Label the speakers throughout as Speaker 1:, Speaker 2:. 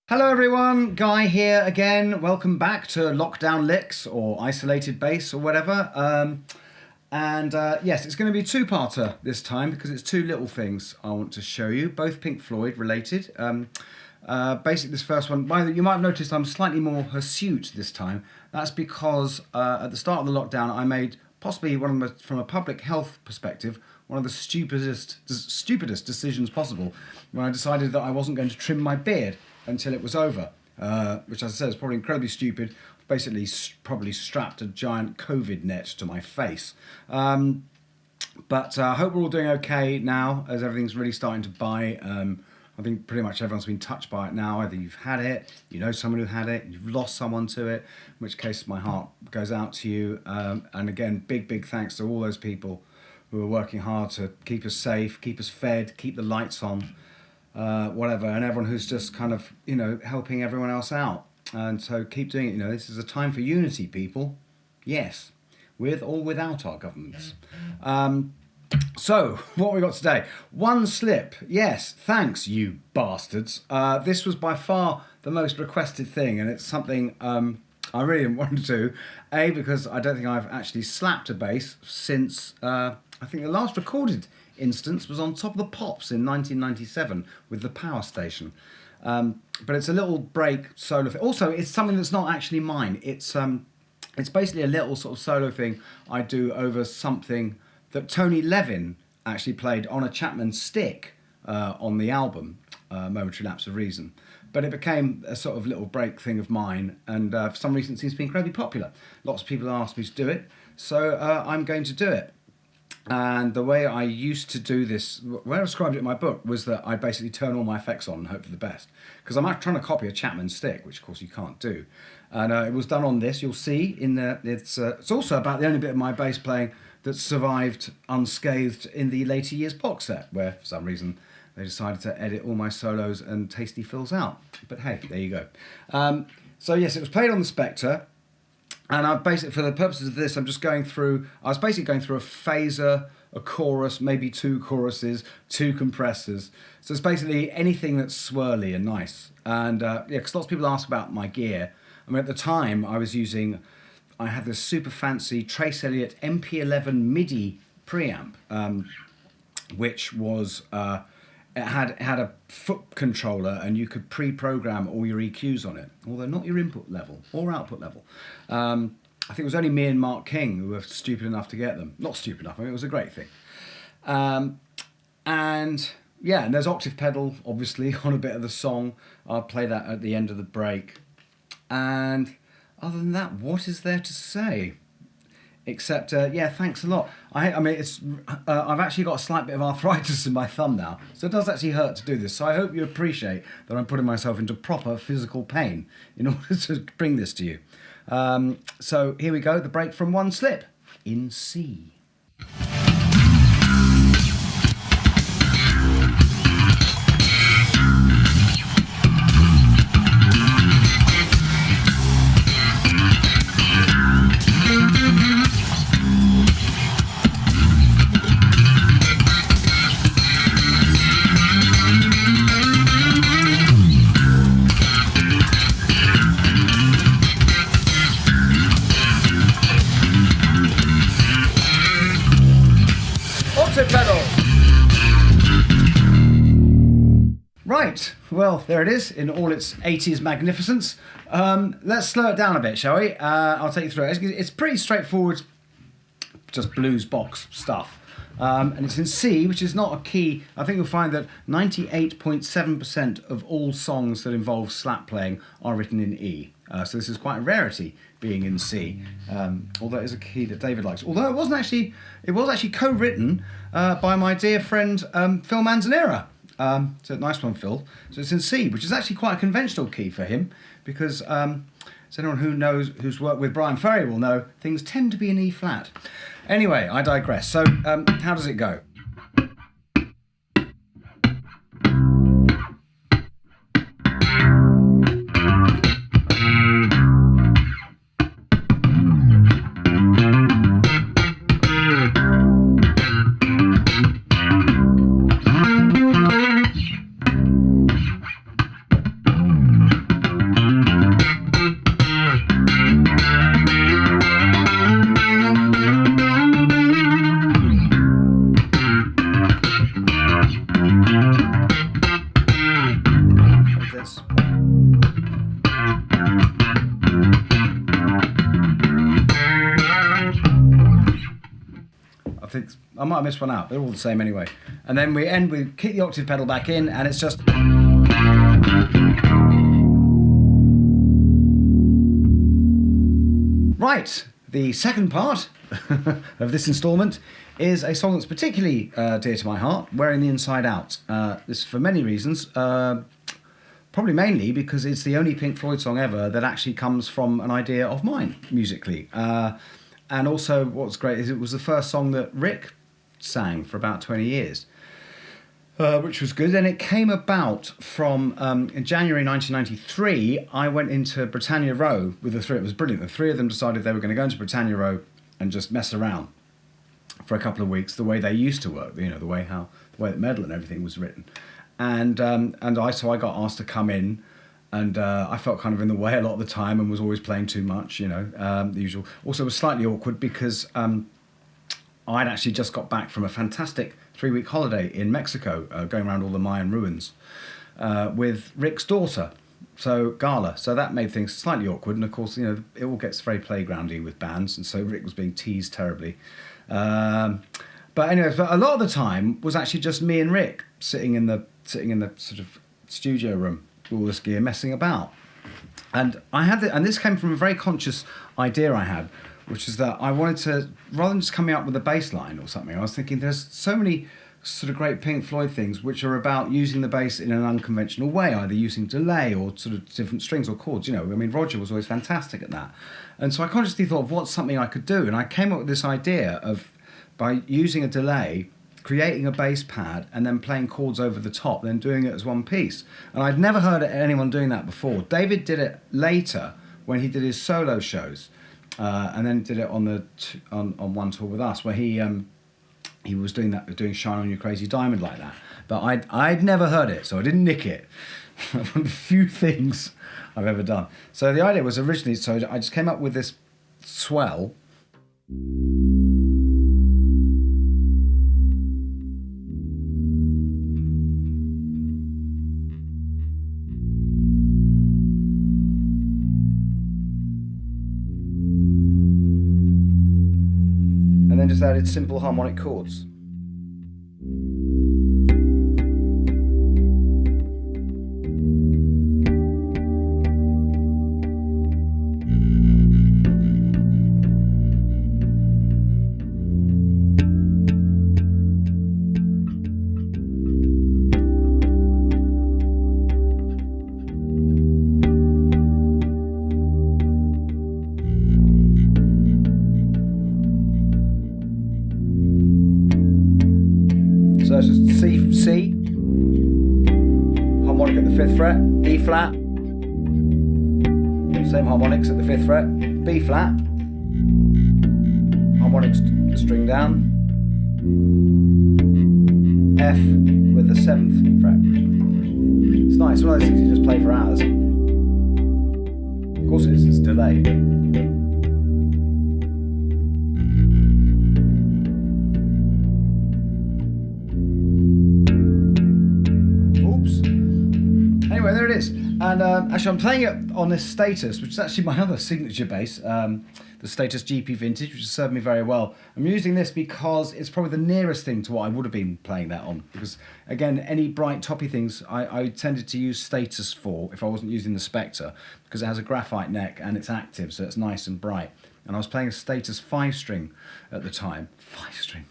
Speaker 1: Hello everyone, Guy here again. Welcome back to Lockdown Licks or Isolated Bass or whatever. Yes, it's going to be a two-parter this time because it's two little things I want to show you, both Pink Floyd related. Basically this first one, you might have noticed I'm slightly more hirsute this time. That's because at the start of the lockdown I made possibly from a public health perspective, one of the stupidest decisions possible when I decided that I wasn't going to trim my beard until it was over, which, as I said, is probably incredibly stupid. Basically, probably strapped a giant COVID net to my face. But I hope we're all doing okay now, as everything's really starting to bite. I think pretty much everyone's been touched by it now. Either you've had it, you know someone who had it, you've lost someone to it, in which case my heart goes out to you. And again, big thanks to all those people who are working hard to keep us safe, keep us fed, keep the lights on. Whatever, and everyone who's just kind of, helping everyone else out. And so keep doing it. This is a time for unity, people. Yes, with or without our governments. So, what we got today? One slip. Yes, thanks, you bastards. This was by far the most requested thing, and it's something I really didn't want to do. A, because I don't think I've actually slapped a bass since, I think the last recorded instance was on Top of the Pops in 1997 with the Power Station. But it's a little break solo thing. Also, it's something that's not actually mine. It's basically a little sort of solo thing I do over something that Tony Levin actually played on a Chapman stick on the album, Momentary Lapse of Reason. But it became a sort of little break thing of mine, and for some reason it seems to be incredibly popular. Lots of people asked me to do it, so I'm going to do it. And the way I used to do this, the way I described it in my book, was that I basically turn all my effects on and hope for the best. Because I'm trying to copy a Chapman stick, which of course you can't do. And it was done on this, you'll see. It's also about the only bit of my bass playing that survived unscathed in the later years box set, where for some reason they decided to edit all my solos and tasty fills out. But hey, there you go. So yes, it was played on the Spectre. And I basically, for the purposes of this, I was basically going through a phaser, a chorus, maybe two choruses, two compressors. So it's basically anything that's swirly and nice. And because lots of people ask about my gear. I mean, at the time I had this super fancy Trace Elliot MP11 MIDI preamp, which was, it had a foot controller and you could pre-program all your EQs on it, although not your input level or output level. I think it was only me and Mark King who were stupid enough to get them. Not stupid enough, I mean, it was a great thing. And there's octave pedal, obviously, on a bit of the song. I'll play that at the end of the break. And other than that, what is there to say? Except, thanks a lot. I mean, I've actually got a slight bit of arthritis in my thumb now, so it does actually hurt to do this. So I hope you appreciate that I'm putting myself into proper physical pain in order to bring this to you. So here we go, the break from One Slip in C. Right, well, there it is in all its 80s magnificence. Let's slow it down a bit, shall we? I'll take you through it. It's pretty straightforward, just blues box stuff. And it's in C, which is not a key. I think you'll find that 98.7% of all songs that involve slap playing are written in E. So this is quite a rarity, being in C. Although it is a key that David likes. Although it was actually co-written by my dear friend Phil Manzanera. So nice one, Phil. So it's in C, which is actually quite a conventional key for him, because as anyone who's worked with Brian Ferry will know, things tend to be in E flat. Anyway, I digress. So how does it go? I might have missed one out. They're all the same anyway. And then we end with kick the octave pedal back in, and it's just. Right, the second part of this instalment is a song that's particularly dear to my heart, Wearing the Inside Out. This is for many reasons. Probably mainly because it's the only Pink Floyd song ever that actually comes from an idea of mine, musically. And also, what's great is it was the first song that Rick sang for about 20 years, which was good. And it came about from, in January 1993, I went into Britannia Row with the three. It was brilliant. The three of them decided they were going to go into Britannia Row and just mess around for a couple of weeks, the way they used to work, you know, the way that Metal and everything was written. And so I got asked to come in, and I felt kind of in the way a lot of the time and was always playing too much, you know, the usual. Also, it was slightly awkward because I'd actually just got back from a fantastic 3-week holiday in Mexico, going around all the Mayan ruins with Rick's daughter, so Gala. So that made things slightly awkward, and of course, you know, it all gets very playgroundy with bands, and so Rick was being teased terribly. But anyway, a lot of the time was actually just me and Rick sitting in the sort of studio room with all this gear, messing about. And and this came from a very conscious idea I had, which is that I wanted to, rather than just coming up with a bass line or something, I was thinking there's so many sort of great Pink Floyd things which are about using the bass in an unconventional way, either using delay or sort of different strings or chords. You know, I mean, Roger was always fantastic at that. And so I consciously thought of what's something I could do, and I came up with this idea of, by using a delay, creating a bass pad and then playing chords over the top, then doing it as one piece. And I'd never heard anyone doing that before. David did it later when he did his solo shows, and then did it on one tour with us, where he was doing Shine On You Crazy Diamond like that. But I'd never heard it, so I didn't nick it. One of the few things I've ever done. So the idea was originally, so I just came up with this swell. And then just added simple harmonic chords. So it's just C, harmonic at the 5th fret, E flat, same harmonics at the 5th fret, B flat, harmonics string down, F with the 7th fret. It's nice, it's one of those things you just play for hours. Of course it is, it's delay. Anyway, there it is. And actually I'm playing it on this Status, which is actually my other signature bass, the Status GP Vintage, which has served me very well. I'm using this because it's probably the nearest thing to what I would have been playing that on, because again, any bright toppy things I tended to use Status for if I wasn't using the Spectre, because it has a graphite neck and it's active, so it's nice and bright. And I was playing a Status 5-string at the time. 5-string.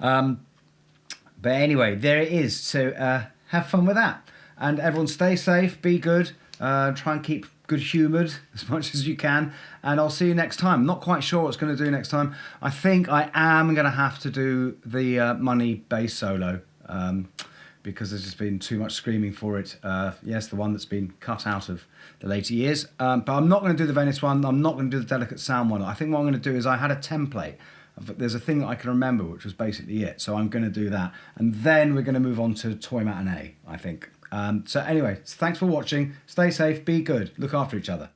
Speaker 1: But anyway, there it is. So have fun with that. And everyone stay safe, be good, try and keep good-humoured as much as you can, and I'll see you next time. I'm not quite sure what it's going to do next time. I think I am going to have to do the Money bass solo, because there's just been too much screaming for it. Yes, the one that's been cut out of the later years. But I'm not going to do the Venice one, I'm not going to do the Delicate Sound one. I think what I'm going to do is I had a template. There's a thing that I can remember, which was basically it, so I'm going to do that. And then we're going to move on to Toy Matinee, I think. So anyway, thanks for watching. Stay safe, be good, look after each other.